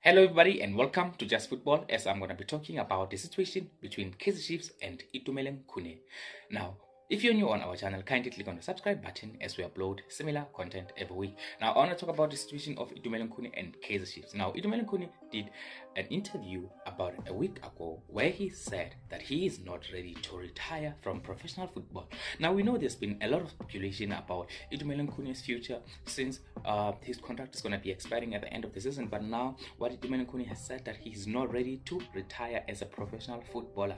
Hello everybody and welcome to Just Football, as I'm going to be talking about the situation between Kaizer Chiefs and Itumeleng Khune. Now, if you're new on our channel, kindly click on the subscribe button as we upload similar content every week. Now, I want to talk about the situation of Itumeleng Khune and Kaizer Chiefs. Now, Itumeleng Khune did an interview about a week ago where he said that he is not ready to retire from professional football. Now, we know there's been a lot of speculation about Itumeleng Khune's future since his contract is going to be expiring at the end of the season. But now, what Itumeleng Khune has said that he's not ready to retire as a professional footballer,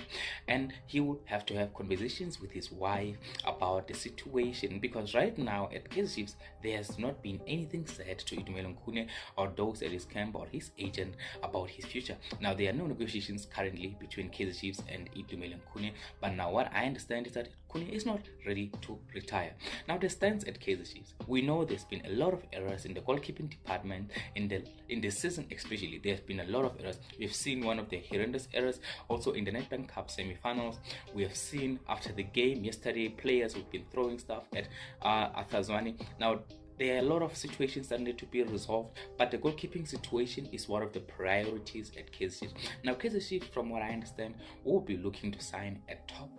and he will have to have conversations with his wife about the situation, because right now at Kaizer Chiefs there has not been anything said to Itumeleng Khune or those at his camp or his agent about his future. Now, there are no negotiations currently between Kaizer Chiefs and Itumeleng Khune, but now what I understand is that Khune is not ready to retire. Now, the stance at Kaizer Chiefs, we know there's been a lot of errors in the goalkeeping department in the season, especially there's been a lot of errors. We've seen one of the horrendous errors also in the Nedbank Cup semi-finals. We have seen after the game yesterday players who've been throwing stuff at Athazwani. Now, there are a lot of situations that need to be resolved, but the goalkeeping situation is one of the priorities at Kaizer Chiefs. Now, Kaizer Chiefs, from what I understand, will be looking to sign a top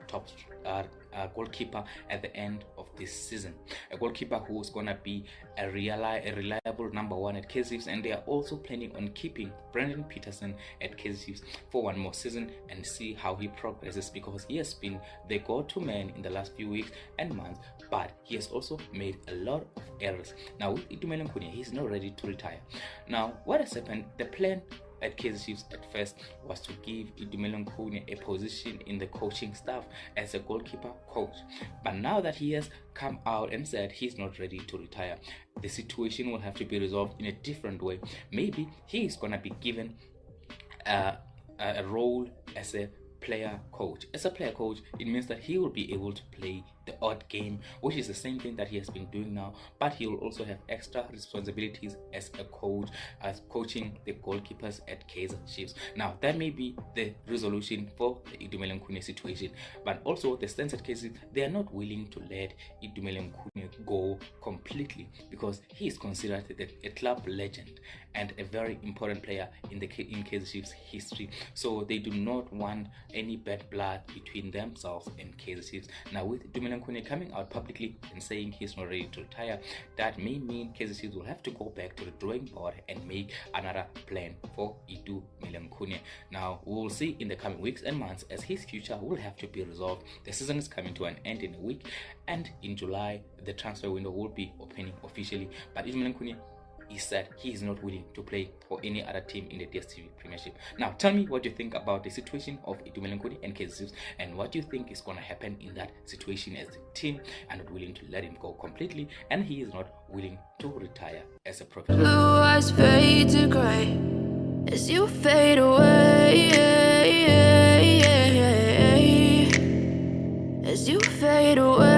goalkeeper at the end of this season. A goalkeeper who is going to be a reliable number one at Kaizer Chiefs, and they are also planning on keeping Brendan Peterson at Kaizer Chiefs for one more season and see how he progresses, because he has been the go-to man in the last few weeks and months, but he has also made a lot of errors. Now, with Itumeleng Khune, he's not ready to retire. Now, what has happened? The plan at Kaizer Chiefs at first was to give Itumeleng Khune a position in the coaching staff as a goalkeeper coach. But now that he has come out and said he's not ready to retire, the situation will have to be resolved in a different way. Maybe he is going to be given a role as a player coach. As a player coach, it means that he will be able to play the odd game, which is the same thing that he has been doing now, but he will also have extra responsibilities as a coach, as coaching the goalkeepers at Kaizer Chiefs. Now, that may be the resolution for the Itumeleng Khune situation, but also the stance at Kaizer, they are not willing to let Itumeleng Khune go completely, because he is considered a club legend and a very important player in Kaizer Chiefs history. So they do not want any bad blood between themselves and Kaizer Chiefs. Now, with Itumeleng Khune coming out publicly and saying he's not ready to retire, that may mean Kaizer Chiefs will have to go back to the drawing board and make another plan for Itumeleng Khune. Now, we will see in the coming weeks and months as his future will have to be resolved. The season is coming to an end in a week, and in July the transfer window will be opening officially. But Itumeleng Khune, he said he is not willing to play for any other team in the DStv Premiership. Now, tell me what you think about the situation of Itumeleng Khune and Kaizer Chiefs, and what you think is going to happen in that situation, as the team are not willing to let him go completely and he is not willing to retire as a professional. Blue eyes fade to gray as you fade away, as you fade away.